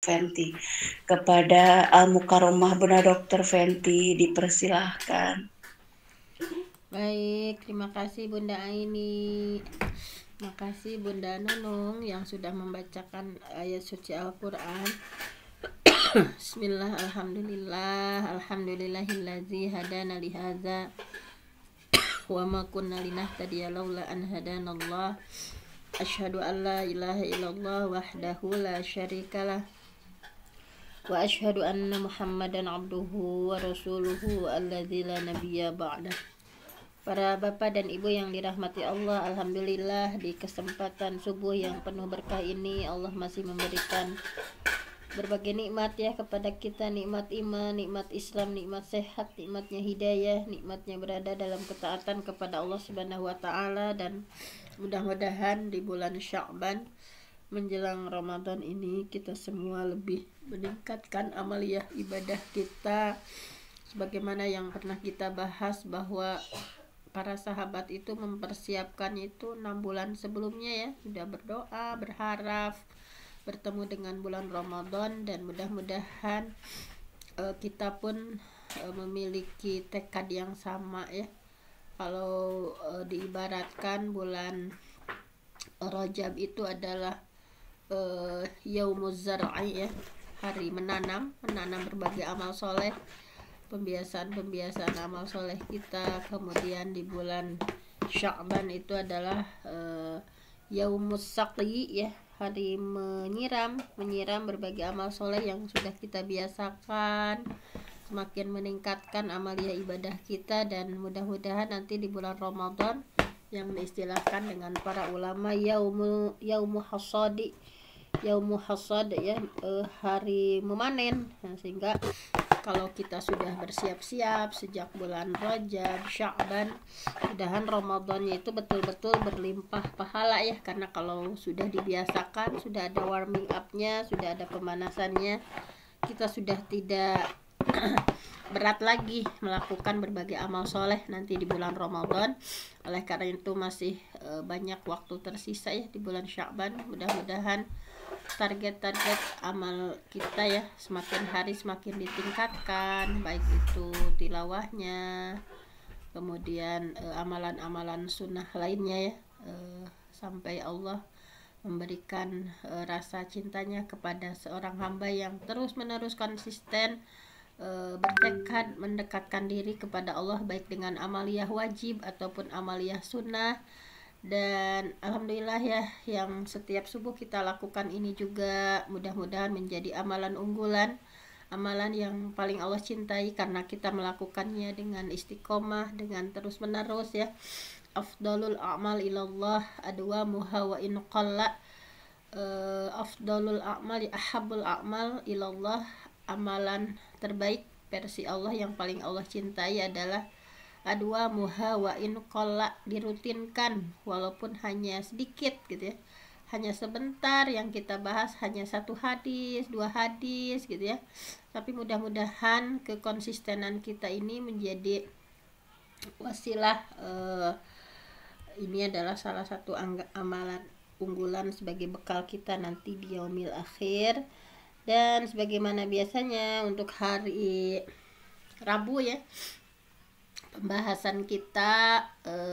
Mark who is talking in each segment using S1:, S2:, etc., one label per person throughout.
S1: Fenty. Kepada Al-Mukarramah Bunda Dokter Fenty dipersilahkan.
S2: Baik, terima kasih Bunda Aini. Terima kasih Bunda Nunung yang sudah membacakan ayat suci Al-Quran. Bismillah, alhamdulillah, alhamdulillahillazi hadana lihadza wa ma kunna linahtadiya laula an hadanallah. Asyhadu an la ilaha illallah wahdahu la syarikalah wa asyhadu anna Muhammadan abduhu wa rasuluhu alladzi la nabiyya ba'dah. Para bapak dan ibu yang dirahmati Allah, alhamdulillah di kesempatan subuh yang penuh berkah ini Allah masih memberikan berbagai nikmat ya kepada kita, nikmat iman, nikmat Islam, nikmat sehat, nikmatnya hidayah, nikmatnya berada dalam ketaatan kepada Allah Subhanahu wa taala. Dan mudah-mudahan di bulan Sya'ban menjelang Ramadan ini kita semua lebih meningkatkan amaliyah ibadah kita, sebagaimana yang pernah kita bahas bahwa para sahabat itu mempersiapkan itu 6 bulan sebelumnya ya, sudah berdoa, berharap bertemu dengan bulan Ramadan. Dan mudah-mudahan kita pun memiliki tekad yang sama ya. Kalau diibaratkan bulan Rajab itu adalah Yaumuz Zar'i ya, hari menanam berbagai amal soleh, pembiasaan amal soleh kita. Kemudian di bulan Sya'ban itu adalah Yaumus Saqi ya, hari menyiram berbagai amal soleh yang sudah kita biasakan, semakin meningkatkan amaliyah ibadah kita. Dan mudah-mudahan nanti di bulan Ramadan yang diistilahkan dengan para ulama yaumu hasad ya, hari memanen. Nah, sehingga kalau kita sudah bersiap-siap sejak bulan Rajab, Sya'ban, mudahan Ramadannya itu betul-betul berlimpah pahala ya. Karena kalau sudah dibiasakan, sudah ada warming up-nya, sudah ada pemanasannya, kita sudah tidak berat lagi melakukan berbagai amal soleh nanti di bulan Ramadan. Oleh karena itu masih banyak waktu tersisa ya di bulan Sya'ban. Mudah-mudahan target-target amal kita ya semakin hari semakin ditingkatkan, baik itu tilawahnya, kemudian amalan-amalan sunnah lainnya ya, sampai Allah memberikan rasa cintanya kepada seorang hamba yang terus-menerus konsisten bertekad mendekatkan diri kepada Allah, baik dengan amaliyah wajib ataupun amaliyah sunnah. Dan alhamdulillah ya, yang setiap subuh kita lakukan ini juga mudah-mudahan menjadi amalan unggulan, amalan yang paling Allah cintai karena kita melakukannya dengan istiqomah, dengan terus-menerus ya. Afdalul a'mal ilallah adwamuha wa in qalla. Afdalul a'mal ahabbul a'mal ilallah, amalan terbaik versi Allah yang paling Allah cintai adalah adwa muha wa in qalla, dirutinkan walaupun hanya sedikit gitu ya, hanya sebentar yang kita bahas, hanya 1 hadis, 2 hadis gitu ya. Tapi mudah-mudahan kekonsistenan kita ini menjadi wasilah, ini adalah salah satu amalan unggulan sebagai bekal kita nanti di yaumil akhir. Dan sebagaimana biasanya untuk hari Rabu ya, pembahasan kita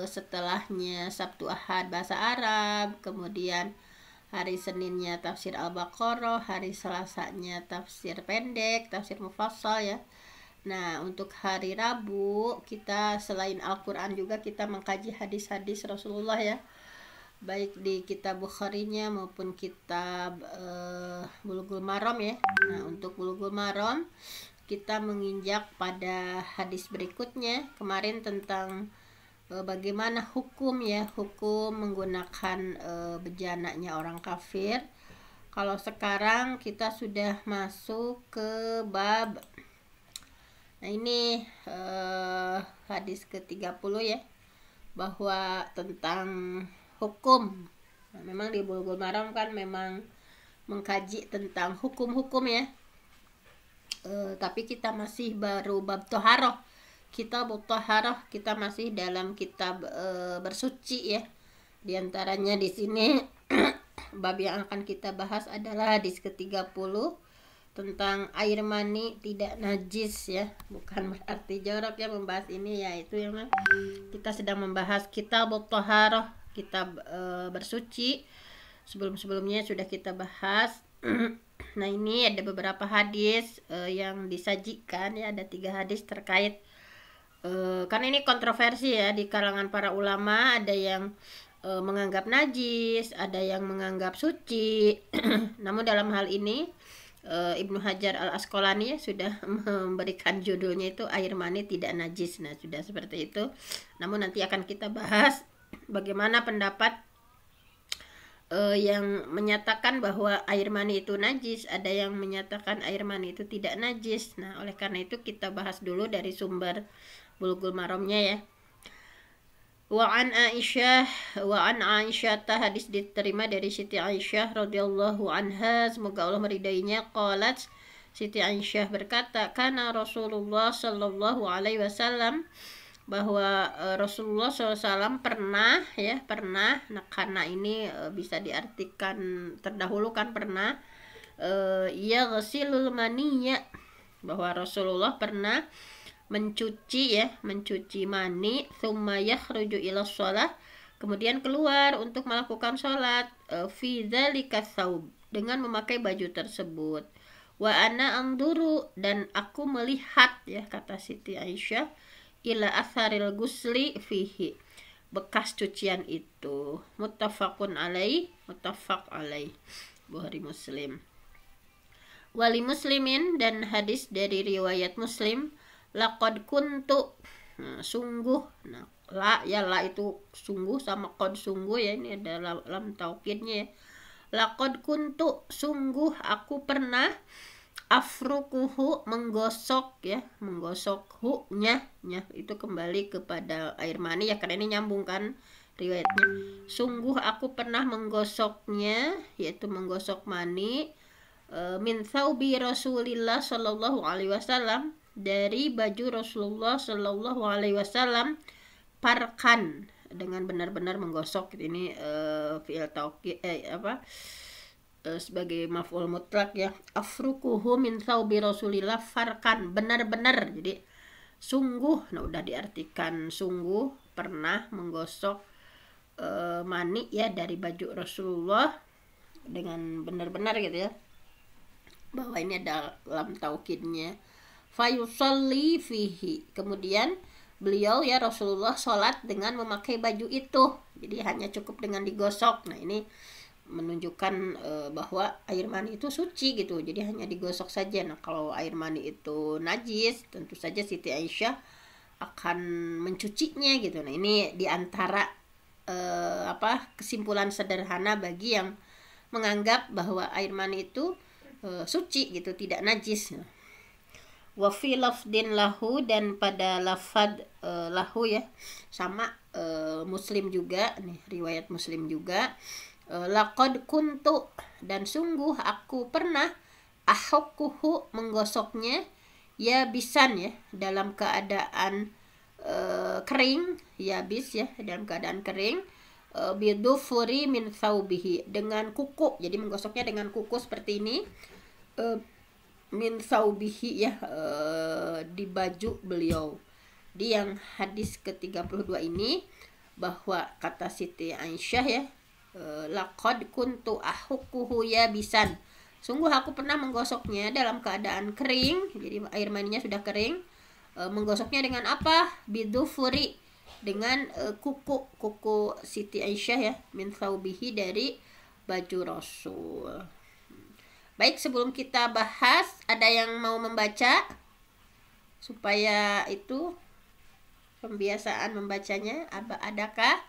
S2: setelahnya Sabtu Ahad bahasa Arab, kemudian hari Seninnya tafsir Al-Baqarah, hari Selasanya tafsir pendek, tafsir mufassal ya. Nah, untuk hari Rabu kita selain Al-Quran juga kita mengkaji hadis-hadis Rasulullah ya, baik di kitab Bukharinya maupun kitab Bulughul Maram ya. Nah, untuk Bulughul Maram kita menginjak pada hadis berikutnya kemarin tentang bagaimana hukum ya, hukum menggunakan bejananya orang kafir. Kalau sekarang kita sudah masuk ke bab, nah ini hadis ke-30 ya, bahwa tentang hukum. Nah, memang di Bulughul Maram kan memang mengkaji tentang hukum-hukum ya. Tapi kita masih baru bab Toharoh, kitab Toharoh, kita masih dalam kitab bersuci ya. Di antaranya di sini bab yang akan kita bahas adalah hadis ke-30 tentang air mani tidak najis ya, bukan berarti jorok ya membahas ini ya, itu yang kita sedang membahas kitab thaharah, kitab bersuci. Sebelumnya sudah kita bahas. Nah ini ada beberapa hadis yang disajikan ya, ada 3 hadis terkait karena ini kontroversi ya di kalangan para ulama, ada yang menganggap najis, ada yang menganggap suci. Namun dalam hal ini Ibnu Hajar Al-Asqalani ya sudah memberikan judulnya itu air mani tidak najis. Nah sudah seperti itu. Namun nanti akan kita bahas bagaimana pendapat yang menyatakan bahwa air mani itu najis, ada yang menyatakan air mani itu tidak najis. Nah oleh karena itu kita bahas dulu dari sumber Bulughul Maramnya ya. Wa an Aisyah hadis diterima dari Siti Aisyah radhiyallahu anha, semoga Allah meridainya. Qalat, Siti Aisyah berkata, kana Rasulullah sallallahu alaihi wasallam, bahwa Rasulullah SAW pernah. Nah karena ini bisa diartikan terdahulu kan pernah, ya ghasilul maniyya, bahwa Rasulullah pernah mencuci mani, thumma yakhruju ila shalah, kemudian keluar untuk melakukan sholat, fi dzalika tsaub, dengan memakai baju tersebut. Wa ana anduru, dan aku melihat ya, kata Siti Aisyah, ila atharil gusli fihi, bekas cucian itu. Muttafaq alaih, Bukhari Muslim. Wali Muslimin, dan hadis dari riwayat Muslim, laqad kuntu, sungguh. Nah la itu sungguh, sama qad sungguh ya, ini ada lam taukidnya ya. Laqad kuntu, sungguh aku pernah, afrukuhu, menggosok hu-nya itu kembali kepada air mani ya, karena ini nyambung kan riwayatnya. Sungguh aku pernah menggosoknya, yaitu menggosok mani, min thawbi Rasulillah sallallahu alaihi wasallam, dari baju Rasulullah sallallahu alaihi wasallam, parkan, dengan benar-benar menggosok. Ini fi'il taukid sebagai maf'ul mutlak ya. Afrukuhu min thawbi Rasulillah farkan, benar-benar. Jadi sungguh, nah udah diartikan sungguh pernah menggosok mani ya dari baju Rasulullah dengan benar-benar gitu ya, bahwa ini ada lam taukidnya. Fayusalli fihi, kemudian beliau ya Rasulullah sholat dengan memakai baju itu, jadi hanya cukup dengan digosok. Nah ini menunjukkan bahwa air mani itu suci gitu, jadi hanya digosok saja. Nah kalau air mani itu najis, tentu saja Siti Aisyah akan mencucinya gitu. Nah ini diantara kesimpulan sederhana bagi yang menganggap bahwa air mani itu suci gitu, tidak najis. Wa fi lafdin lahu, dan pada lafad lahu ya, sama Muslim juga nih, riwayat Muslim juga, laqad kuntu, dan sungguh aku pernah, ahukkuhu, menggosoknya, ya bisan ya, dalam keadaan kering, ya bis ya, dalam keadaan kering, bidufuri min thawbihi, dengan kuku, jadi menggosoknya dengan kuku seperti ini, min thawbihi ya, di baju beliau. Di yang hadis ke-32 ini, bahwa kata Siti Aisyah ya, laqad kuntu ahukkuhu ya bisan, sungguh aku pernah menggosoknya dalam keadaan kering, jadi air maninya sudah kering. Menggosoknya dengan apa? Bidufuri, dengan kuku Siti Aisyah ya, min thawbihi, dari baju Rasul. Baik, sebelum kita bahas, ada yang mau membaca supaya itu pembiasaan membacanya? Adakah?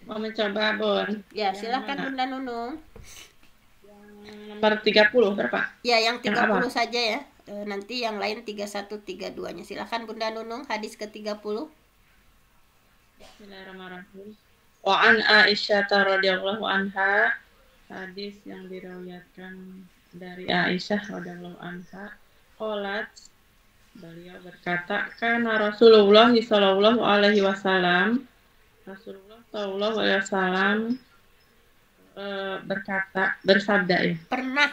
S3: Mau mencoba, Bun?
S2: Ya, silakan Bunda Nunung.
S3: Nomor 30 berapa?
S2: Ya, yang 30 saja ya. Nanti yang lain 31, 32-nya. Silakan Bunda Nunung, hadis ke-30.
S3: Bismillahirrahmanirrahim. Wa an Aisyah radhiyallahu anha, hadis yang diriwayatkan dari Aisyah radhiyallahu anha, qalat, beliau berkata, kana Rasulullah sallallahu alaihi wasallam, Rasulullah sallallahu alaihi wasallam bersabda ya.
S2: Pernah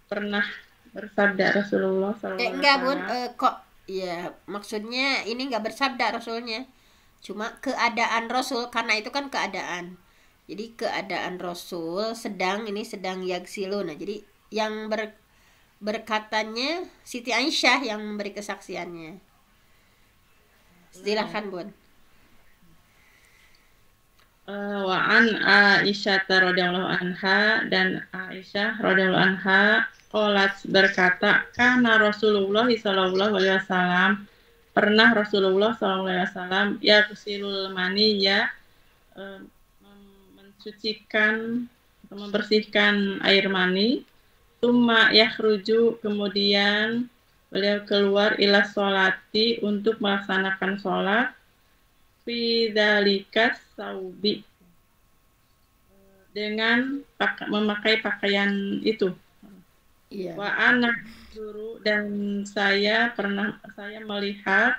S3: pernah bersabda Rasulullah
S2: Enggak bun,
S3: SAW.
S2: kok ya maksudnya ini nggak bersabda Rasulnya, cuma keadaan Rasul, karena itu kan keadaan. Jadi keadaan Rasul sedang yagsilu. Nah jadi yang berkatanya Siti Aisyah yang memberi kesaksiannya. Silahkan bun.
S3: Wa an Aisyah radhiyallahu anha, dan Aisyah radhiyallahu anha qalat berkata, karena Rasulullah sallallahu alaihi wasallam, pernah Rasulullah sallallahu alaihi wasallam yaghsilul mani, ya mensucikan atau membersihkan air mani, tsumma yakhruju, kemudian beliau keluar ila sholati, untuk melaksanakan sholat, fi dzalikas saubi, dengan memakai pakaian itu.
S2: Iya.
S3: Wa anak guru, dan saya melihat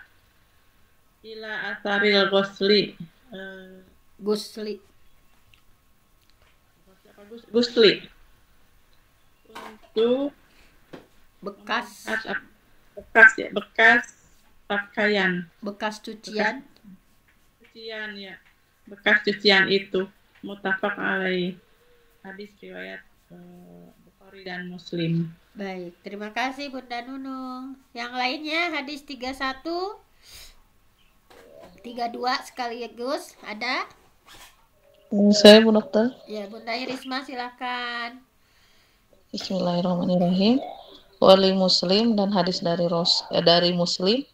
S3: ila asaril gusli, gusli untuk
S2: bekas
S3: pakaian,
S2: bekas cucian.
S3: ya, bekas cucian itu. Muttafaq alaih, hadis riwayat Bukhari dan Muslim.
S2: Baik, terima kasih Bunda Nunung. Yang lainnya hadis 31 32 sekaligus ada?
S4: Saya Bu Dokter.
S2: Ya, Bunda Irisma silakan.
S4: Bismillahirrahmanirrahim. Wali Muslim, dan hadis dari Muslim.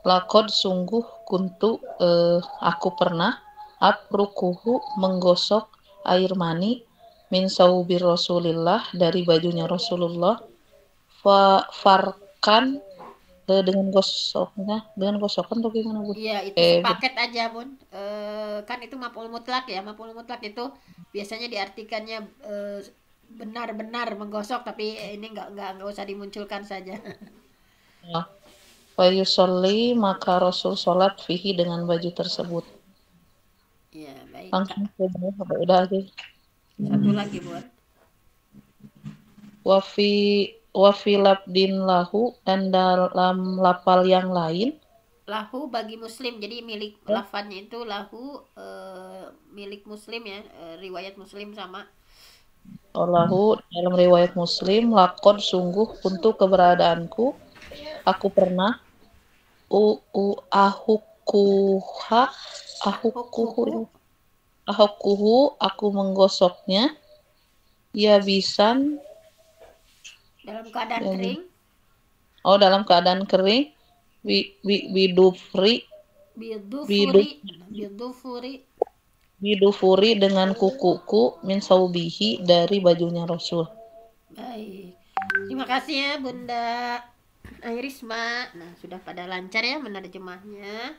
S4: Lakod sungguh kuntu, aku pernah abrukuhu, menggosok air mani, min saubir Rasulillah, dari bajunya Rasulullah, farkan, dengan gosokan tuh gimana Bu?
S2: Iya, itu sepaket aja Bun. Kan itu maf'ul mutlak ya. Maf'ul mutlak itu biasanya diartikannya benar-benar menggosok, tapi ini nggak usah dimunculkan saja.
S4: Fa yusolli, maka Rasul sholat fihi, dengan baju tersebut.
S2: Ya, baik.
S4: Langsung ke bawah, udah aja.
S2: Satu lagi buat.
S4: Wafi labdin lahu, dan dalam lapal yang lain.
S2: Lahu bagi Muslim, jadi milik lafadznya itu lahu, milik Muslim ya, riwayat Muslim sama.
S4: Lahu dalam riwayat Muslim, lakod sungguh untuk keberadaanku, aku pernah ahukuhu, aku menggosoknya, ya bisan,
S2: dalam keadaan kering.
S4: Dalam keadaan kering, bidufuri, dengan kukuku, min saubihi, dari bajunya Rasul.
S2: Baik, terima kasih ya Bunda Irisma. Nah, sudah pada lancar ya menerjemahnya.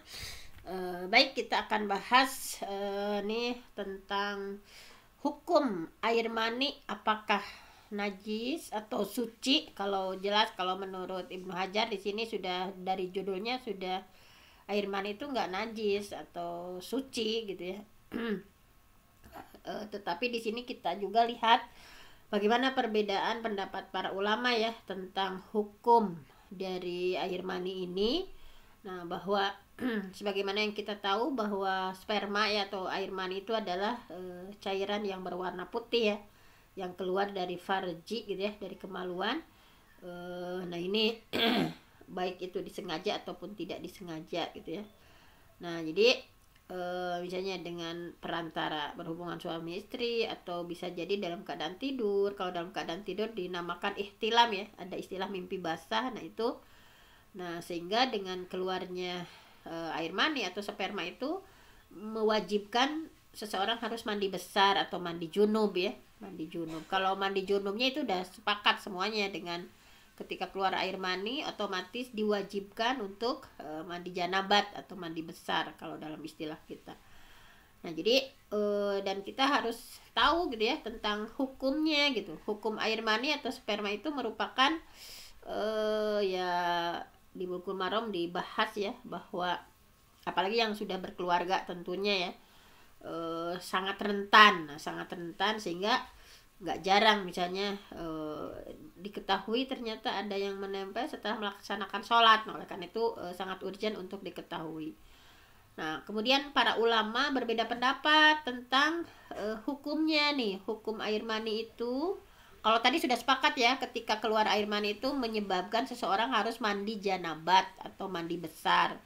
S2: Baik, kita akan bahas nih tentang hukum air mani, apakah najis atau suci. Kalau jelas, kalau menurut Ibnu Hajar di sini sudah dari judulnya sudah air mani itu nggak najis atau suci gitu ya. Tetapi di sini kita juga lihat bagaimana perbedaan pendapat para ulama ya tentang hukum dari air mani ini. Nah, bahwa sebagaimana yang kita tahu bahwa sperma ya atau air mani itu adalah cairan yang berwarna putih ya, yang keluar dari farji gitu ya, dari kemaluan. Nah ini baik itu disengaja ataupun tidak disengaja gitu ya. Nah jadi misalnya dengan perantara berhubungan suami istri, atau bisa jadi dalam keadaan tidur. Kalau dalam keadaan tidur dinamakan ihtilam ya, ada istilah mimpi basah. Nah itu, nah sehingga dengan keluarnya air mani atau sperma itu mewajibkan seseorang harus mandi besar atau mandi junub ya, mandi junub. Kalau mandi junubnya itu udah sepakat semuanya, dengan ketika keluar air mani otomatis diwajibkan untuk mandi janabat atau mandi besar kalau dalam istilah kita. Nah jadi dan kita harus tahu gitu ya tentang hukumnya gitu. Hukum air mani atau sperma itu merupakan ya di Bulughul Maram dibahas ya, bahwa apalagi yang sudah berkeluarga tentunya ya sangat rentan sehingga Nggak jarang misalnya diketahui ternyata ada yang menempel setelah melaksanakan sholat. Nah, oleh karena itu sangat urgent untuk diketahui. Nah, kemudian para ulama berbeda pendapat tentang hukumnya nih, hukum air mani itu. Kalau tadi sudah sepakat ya, ketika keluar air mani itu menyebabkan seseorang harus mandi janabat atau mandi besar.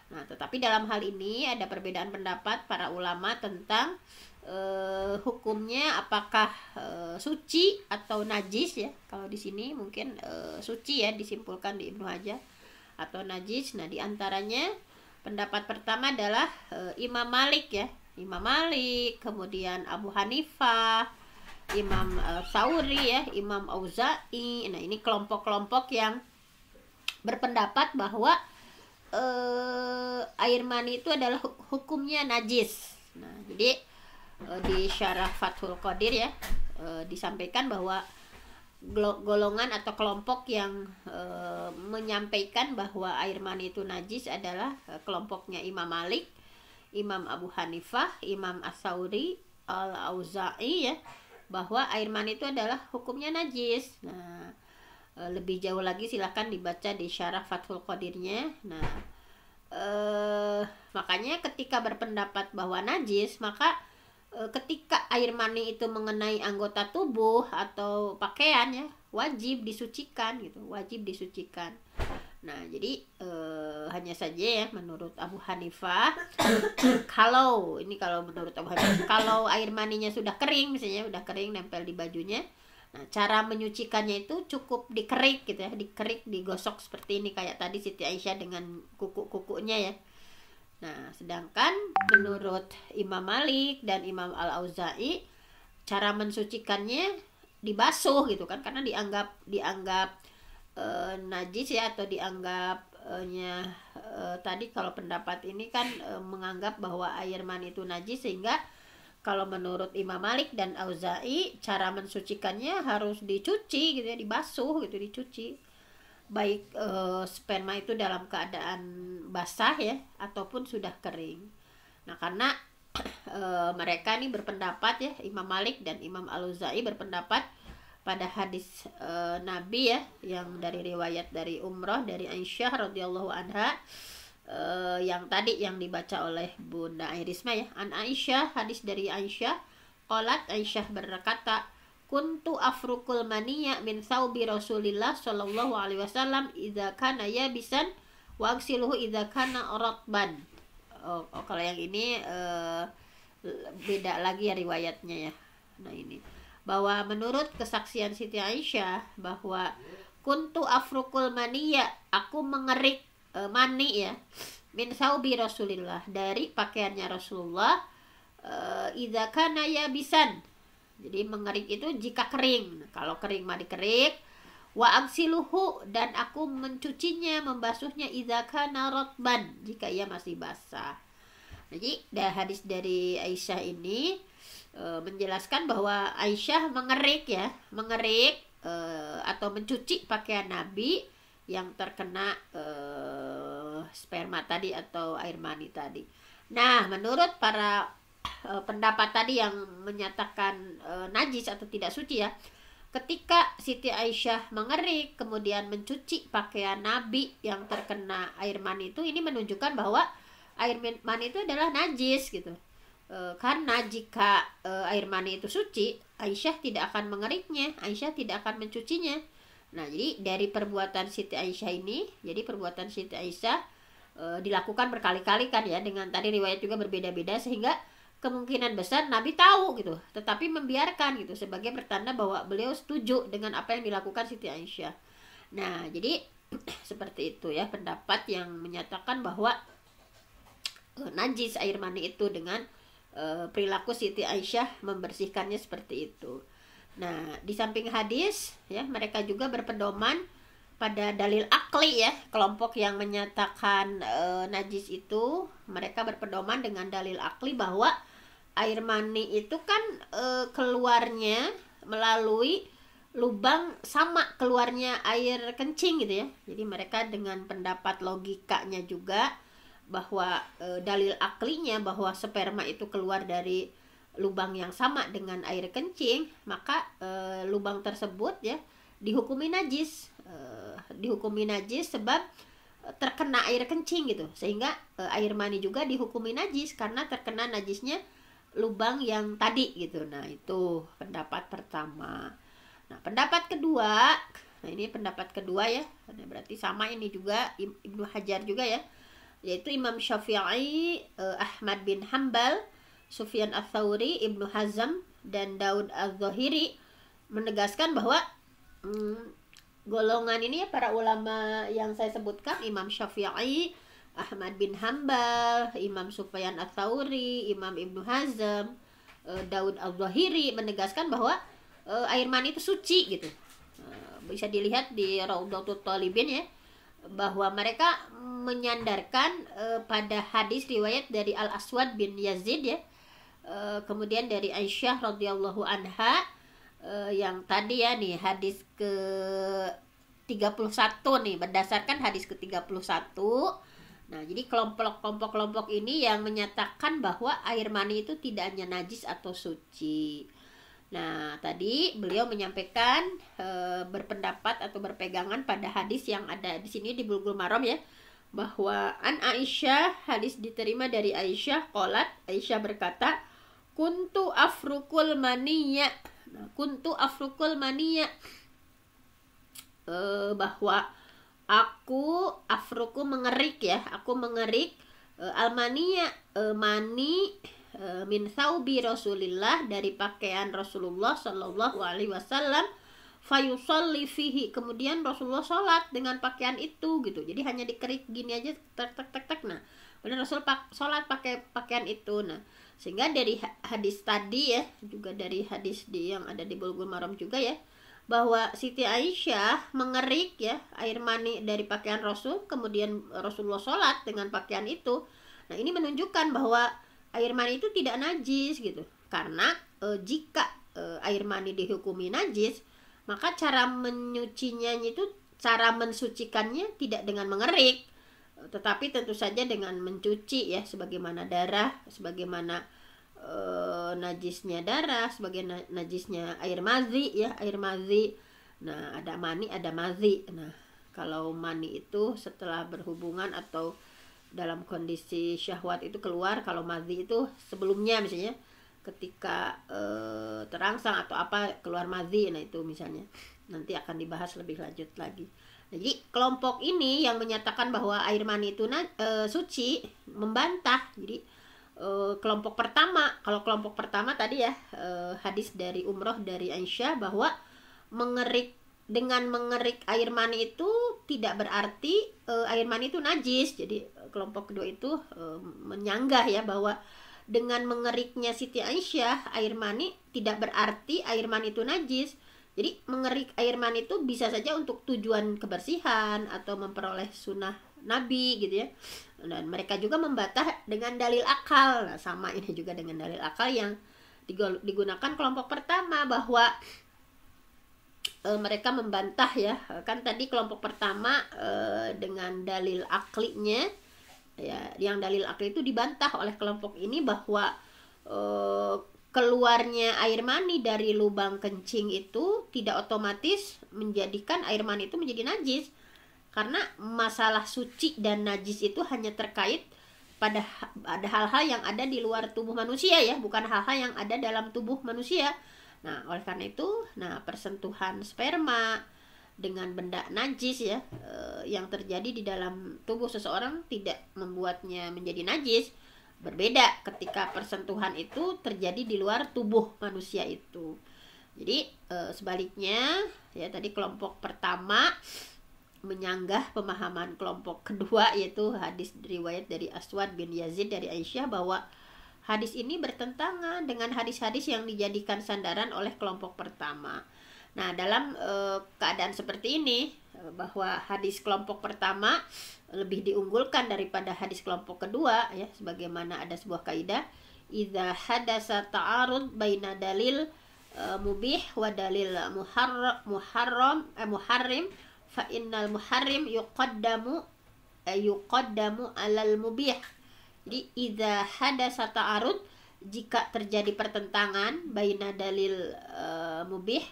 S2: Nah, tetapi dalam hal ini ada perbedaan pendapat para ulama tentang hukumnya, apakah suci atau najis ya. Kalau di sini mungkin suci ya, disimpulkan di Ibnu Hajar, atau najis. Nah, diantaranya pendapat pertama adalah Imam Malik ya, Imam Malik, kemudian Abu Hanifah, Imam Sauri ya, Imam Auza'i. Nah, ini kelompok-kelompok yang berpendapat bahwa air mani itu adalah hukumnya najis. Nah, jadi di Syarah Fathul Qadir ya disampaikan bahwa golongan atau kelompok yang menyampaikan bahwa air mani itu najis adalah kelompoknya Imam Malik, Imam Abu Hanifah, Imam As-Sauri, Al-Auza'i ya, bahwa air mani itu adalah hukumnya najis. Nah, lebih jauh lagi silahkan dibaca di Syarah Fathul Qadirnya. Nah, makanya ketika berpendapat bahwa najis, maka ketika air mani itu mengenai anggota tubuh atau pakaian ya, wajib disucikan gitu, wajib disucikan. Nah, jadi hanya saja ya menurut Abu Hanifah kalau menurut Abu Hanifah, kalau air maninya sudah kering misalnya, udah kering nempel di bajunya, nah cara menyucikannya itu cukup dikerik gitu ya, dikerik, digosok seperti ini kayak tadi Siti Aisyah dengan kuku-kukunya ya. Nah, sedangkan menurut Imam Malik dan Imam Al-Auza'i, cara mensucikannya dibasuh gitu kan, karena dianggap najis ya, atau dianggapnya tadi kalau pendapat ini kan menganggap bahwa air mani itu najis, sehingga kalau menurut Imam Malik dan Auza'i cara mensucikannya harus dicuci gitu ya, dibasuh gitu, dicuci. Baik sperma itu dalam keadaan basah ya ataupun sudah kering. Nah, karena mereka ini berpendapat ya, Imam Malik dan Imam Al-Auza'i berpendapat pada hadis Nabi ya, yang dari riwayat dari umrah dari Aisyah radhiyallahu anha, yang tadi yang dibaca oleh Bunda Airisma ya, an Aisyah, hadis dari Aisyah, qalat, Aisyah berkata, kuntu afrukul maniya min saubi Rasulillah sallallahu alaihi wasallam idza kana yabisan wa aghsiluhu idza kana ratban. Kalau yang ini beda lagi ya riwayatnya ya. Nah, ini bahwa menurut kesaksian Siti Aisyah bahwa kuntu afrukul maniya, aku mengerik mani ya, min saubi Rasulillah, dari pakaiannya Rasulullah, idza kana yabisan. Jadi mengerik itu jika kering. Kalau kering mah dikerik. Wa aghsiluhu, dan aku mencucinya, membasuhnya idza kana ratban, jika ia masih basah. Jadi hadis dari Aisyah ini menjelaskan bahwa Aisyah mengerik atau mencuci pakaian Nabi yang terkena sperma tadi atau air mani tadi. Nah, menurut para pendapat tadi yang menyatakan najis atau tidak suci ya, ketika Siti Aisyah mengerik kemudian mencuci pakaian Nabi yang terkena air mani itu, ini menunjukkan bahwa air mani itu adalah najis gitu. Karena jika air mani itu suci, Aisyah tidak akan mengeriknya, Aisyah tidak akan mencucinya. Nah, jadi dari perbuatan Siti Aisyah ini, jadi perbuatan Siti Aisyah dilakukan berkali-kali kan ya, dengan tadi riwayat juga berbeda-beda, sehingga kemungkinan besar Nabi tahu gitu, tetapi membiarkan gitu sebagai pertanda bahwa beliau setuju dengan apa yang dilakukan Siti Aisyah. Nah, jadi seperti itu ya pendapat yang menyatakan bahwa najis air mani itu dengan perilaku Siti Aisyah membersihkannya seperti itu. Nah, di samping hadis ya, mereka juga berpedoman pada dalil akli ya. Kelompok yang menyatakan najis itu, mereka berpedoman dengan dalil akli bahwa air mani itu kan keluarnya melalui lubang sama keluarnya air kencing gitu ya. Jadi mereka dengan pendapat logikanya juga bahwa dalil aklinya bahwa sperma itu keluar dari lubang yang sama dengan air kencing, maka lubang tersebut ya dihukumi najis. Dihukumi najis sebab terkena air kencing gitu, sehingga air mani juga dihukumi najis karena terkena najisnya lubang yang tadi gitu. Nah, itu pendapat pertama. Nah, pendapat kedua, nah ini pendapat kedua ya, berarti sama ini juga Ibnu Hajar juga ya, yaitu Imam Syafi'i, Ahmad bin Hambal, Sufyan Ats-Tsauri, Ibnu Hazm, dan Daud Az-Zahiri menegaskan bahwa golongan ini ya, para ulama yang saya sebutkan, Imam Syafi'i, Ahmad bin Hambal, Imam Sufyan Ats-Tsauri, Imam Ibnu Hazm, Daud Az-Zahiri menegaskan bahwa air mani itu suci gitu. Bisa dilihat di Raudhatul Thalibin ya, bahwa mereka menyandarkan pada hadis riwayat dari Al-Aswad bin Yazid ya, kemudian dari Aisyah radhiyallahu anha, yang tadi ya nih hadis ke 31 nih, berdasarkan hadis ke 31. Nah, jadi kelompok ini yang menyatakan bahwa air mani itu tidak hanya najis atau suci. Nah, tadi beliau menyampaikan berpendapat atau berpegangan pada hadis yang ada di sini di Bulughul Maram ya, bahwa an Aisyah, hadis diterima dari Aisyah, qalat, Aisyah berkata, kuntu afrukul maniyya. Nah, kuntu afrukul maniyya, bahwa aku afruku mengerik ya, aku mengerik almaniya, mani, min thawbi Rasulillah, dari pakaian Rasulullah Shallallahu Alaihi Wasallam, fayusalli fihi, kemudian Rasulullah sholat dengan pakaian itu gitu. Jadi hanya dikerik gini aja, tek tek tek tek. Nah, kemudian Rasul sholat pakai pakaian itu. Nah, sehingga dari hadis tadi ya, juga dari hadis yang ada di Bulughul Maram juga ya, bahwa Siti Aisyah mengerik ya air mani dari pakaian Rasul, kemudian Rasulullah sholat dengan pakaian itu. Nah, ini menunjukkan bahwa air mani itu tidak najis gitu. Karena jika air mani dihukumi najis, maka cara menyucinya itu, cara mensucikannya tidak dengan mengerik, tetapi tentu saja dengan mencuci ya, sebagaimana darah, sebagaimana najisnya darah, sebagai najisnya air mazi ya, air mazi. Nah, ada mani, ada mazi. Nah, kalau mani itu setelah berhubungan atau dalam kondisi syahwat itu keluar, kalau mazi itu sebelumnya, misalnya ketika terangsang atau apa keluar mazi. Nah, itu misalnya nanti akan dibahas lebih lanjut lagi. Jadi kelompok ini yang menyatakan bahwa air mani itu suci membantah. Jadi kelompok pertama, kalau kelompok pertama tadi ya, hadis dari umroh dari Aisyah bahwa dengan mengerik air mani itu tidak berarti air mani itu najis. Jadi kelompok kedua itu menyanggah ya, bahwa dengan mengeriknya Siti Aisyah air mani tidak berarti air mani itu najis. Jadi mengerik air mani itu bisa saja untuk tujuan kebersihan atau memperoleh sunnah Nabi gitu ya. Dan mereka juga membantah dengan dalil akal. Nah, sama ini juga dengan dalil akal yang digunakan kelompok pertama, bahwa mereka membantah ya, kan tadi kelompok pertama dengan dalil aklinya ya, yang dalil akli itu dibantah oleh kelompok ini bahwa keluarnya air mani dari lubang kencing itu tidak otomatis menjadikan air mani itu menjadi najis. Karena masalah suci dan najis itu hanya terkait pada ada hal-hal yang ada di luar tubuh manusia ya, bukan hal-hal yang ada dalam tubuh manusia. Nah, oleh karena itu, persentuhan sperma dengan benda najis ya, yang terjadi di dalam tubuh seseorang tidak membuatnya menjadi najis. Berbeda ketika persentuhan itu terjadi di luar tubuh manusia itu. Jadi sebaliknya ya, tadi kelompok pertama menyanggah pemahaman kelompok kedua, yaitu hadis riwayat dari Aswad bin Yazid dari Aisyah, bahwa hadis ini bertentangan dengan hadis-hadis yang dijadikan sandaran oleh kelompok pertama. Nah, dalam keadaan seperti ini, bahwa hadis kelompok pertama lebih diunggulkan daripada hadis kelompok kedua ya, sebagaimana ada sebuah kaidah, idza hadasa ta'arud baina dalil mubih wa dalil muharrim fa innal muharrim yuqaddamu alal mubih. Jadi idza hadasa ta'arud, jika terjadi pertentangan baina dalil mubih,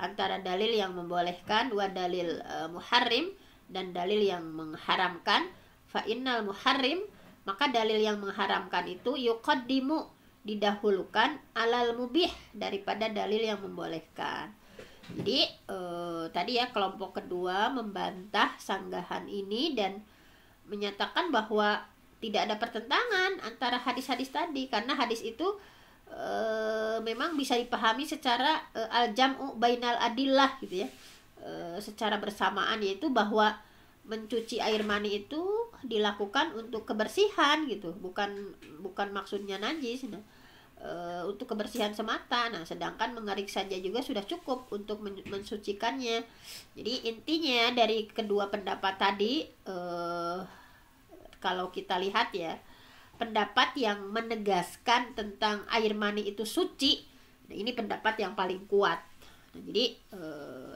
S2: antara dalil yang membolehkan, wa dalil muharrim, dan dalil yang mengharamkan, fa innal muharrim, maka dalil yang mengharamkan itu yuqaddimu, didahulukan, alal mubih, daripada dalil yang membolehkan. Jadi tadi ya, kelompok kedua membantah sanggahan ini dan menyatakan bahwa tidak ada pertentangan antara hadis-hadis tadi, karena hadis itu memang bisa dipahami secara al-jam'u bainal adillah gitu ya, secara bersamaan, yaitu bahwa mencuci air mani itu dilakukan untuk kebersihan gitu, bukan maksudnya najis. Nah, untuk kebersihan semata. Nah, sedangkan mengerik saja juga sudah cukup untuk mensucikannya. Jadi intinya dari kedua pendapat tadi, kalau kita lihat ya, pendapat yang menegaskan tentang air mani itu suci, nah ini pendapat yang paling kuat. Nah, jadi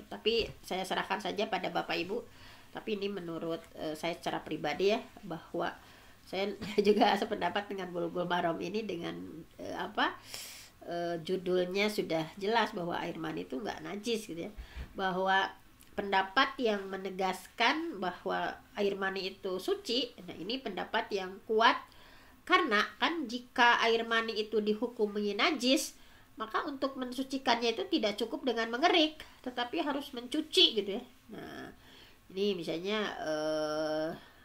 S2: tapi saya serahkan saja pada Bapak Ibu. Tapi ini menurut saya secara pribadi ya, bahwa saya juga sependapat dengan Bulughul Maram ini dengan judulnya sudah jelas bahwa air mani itu nggak najis gitu ya. Bahwa pendapat yang menegaskan bahwa air mani itu suci, nah ini pendapat yang kuat, karena kan jika air mani itu dihukumi najis, maka untuk mensucikannya itu tidak cukup dengan mengerik, tetapi harus mencuci gitu ya. Nah, ini misalnya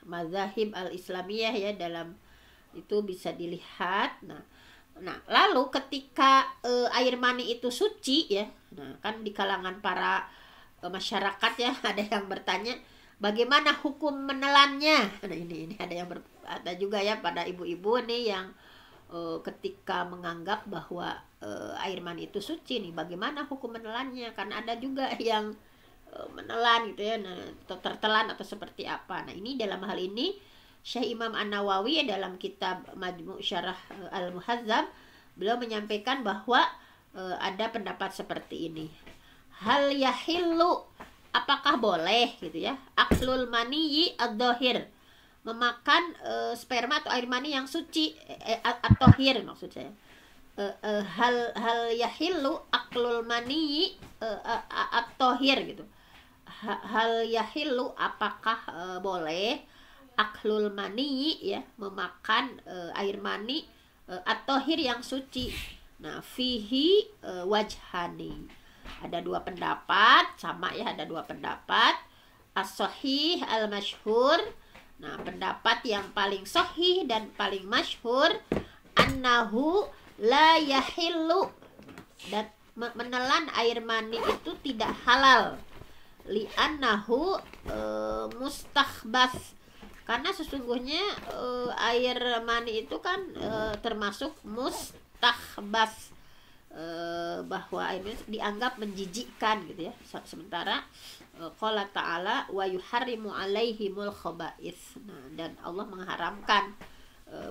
S2: mazahib al-islamiyah ya, dalam itu bisa dilihat. Nah lalu ketika air mani itu suci ya, nah kan di kalangan para masyarakat ya, ada yang bertanya bagaimana hukum menelannya. Nah ini ada juga ya pada ibu-ibu nih yang ketika menganggap bahwa air mani itu suci nih, bagaimana hukum menelannya, kan ada juga yang menelan gitu ya, nah, atau tertelan atau seperti apa. Nah ini dalam hal ini Syekh Imam An-Nawawi dalam kitab Majmu' Syarah Al-Muhazzab, beliau menyampaikan bahwa ada pendapat seperti ini. Hal yahillu, apakah boleh gitu ya, aklul maniyi ad-dhahir, memakan sperma atau air mani yang suci, at-tahir maksud saya. Hal yahillu aklul maniyi at-tahir gitu. Hal yahillu, apakah boleh aklul mani ya, memakan air mani at-tahir yang suci. Nah fihi wajhani, ada dua pendapat, sama ya, ada dua pendapat. As-sahih al-masyhur, nah pendapat yang paling sahih dan paling masyhur, annahu la yahillu, dan menelan air mani itu tidak halal, li'annahu mustakhbas, karena sesungguhnya air mani itu kan termasuk mustakhbas, bahwa air mani dianggap menjijikkan gitu ya. Sementara qala ta'ala wa yuharrimu alaihimul khaba'is, nah, dan Allah mengharamkan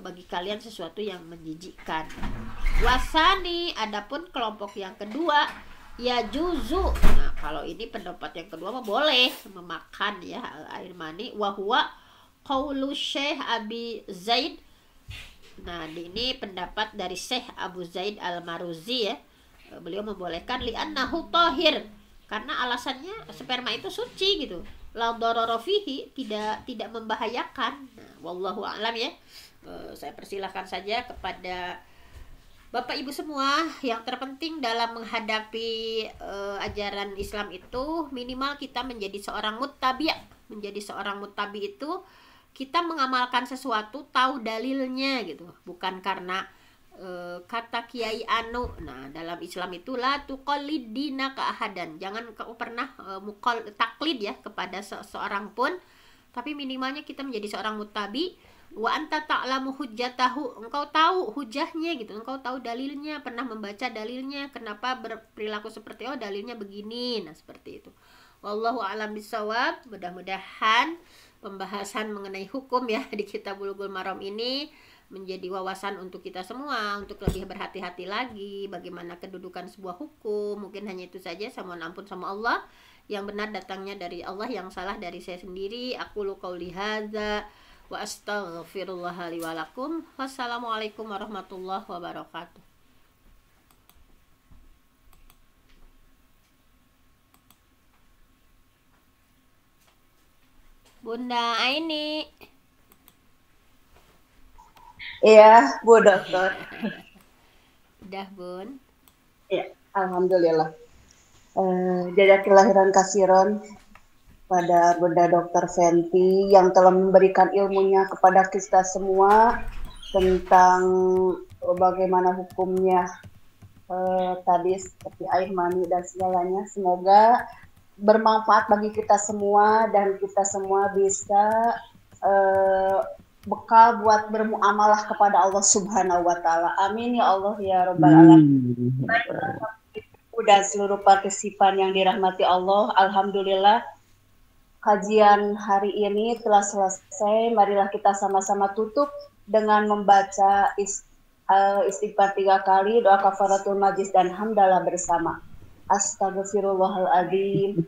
S2: bagi kalian sesuatu yang menjijikkan. Wasani, adapun kelompok yang kedua, ya juzu, nah kalau ini pendapat yang kedua mah boleh memakan ya air mani, wahwa qaulu Syekh Abi Zaid. Nah ini pendapat dari Syekh Abu Zaid Al-Maruzi ya, beliau membolehkan li'annahu tahir, karena alasannya sperma itu suci gitu, la darara fihi, tidak membahayakan. Nah, wallahu a'lam ya. Saya persilahkan saja kepada Bapak Ibu semua, yang terpenting dalam menghadapi ajaran Islam itu minimal kita menjadi seorang muttabi'. Menjadi seorang muttabi itu kita mengamalkan sesuatu tahu dalilnya gitu, bukan karena kata Kiai Anu. Nah dalam Islam itu la tuqallid dina ka ahadan, jangan kau pernah taklid ya kepada seorang pun, tapi minimalnya kita menjadi seorang muttabi. Wa anta ta'lamu hujjatahu, engkau tahu hujahnya gitu, engkau tahu dalilnya, pernah membaca dalilnya, kenapa berperilaku seperti dalilnya begini. Nah seperti itu. Wallahu a'lam bishawab. Mudah-mudahan pembahasan mengenai hukum ya di kitab Bulughul Maram ini menjadi wawasan untuk kita semua, untuk lebih berhati-hati lagi bagaimana kedudukan sebuah hukum. Mungkin hanya itu saja. Saya mohon ampun sama Allah. Yang benar datangnya dari Allah, yang salah dari saya sendiri. Aqulu qauli hadza Wa astaghfirullah li wa lakum. Wassalamualaikum warahmatullahi wabarakatuh. Bunda Aini.
S1: Iya, Bu Dokter.
S2: Udah, Bun.
S1: Ya, alhamdulillah. Jazakallahu kasiron pada Bunda Dokter Fenty yang telah memberikan ilmunya kepada kita semua tentang bagaimana hukumnya tadi seperti air mani dan segalanya. Semoga bermanfaat bagi kita semua dan kita semua bisa bekal buat bermuamalah kepada Allah Subhanahu wa taala. Amin ya Allah ya rabbal alamin. Dan seluruh partisipan yang dirahmati Allah, alhamdulillah kajian hari ini telah selesai. Marilah kita sama-sama tutup dengan membaca istighfar 3 kali, doa kafaratul majlis dan hamdalah bersama. Astagfirullahaladzim.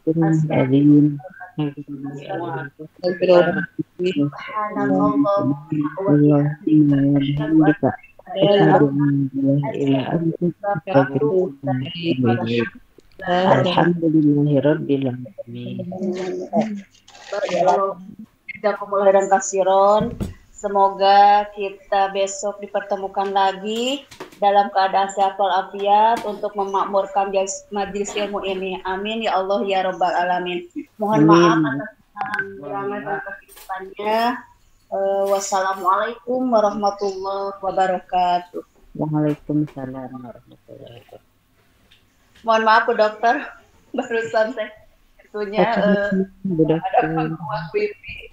S1: Jazakumullah kasiron. Semoga kita besok dipertemukan lagi dalam keadaan sehat walafiat untuk memakmurkan majelis ilmu ini. Amin ya Allah ya rabbal alamin. Mohon maaf atas kekurangan dan kesibukannya. Wassalamualaikum warahmatullahi wabarakatuh.
S5: Waalaikumsalam warahmatullahi wabarakatuh.
S1: Mohon maaf Bu Dokter, barusan saya tentunya ada gangguan wifi.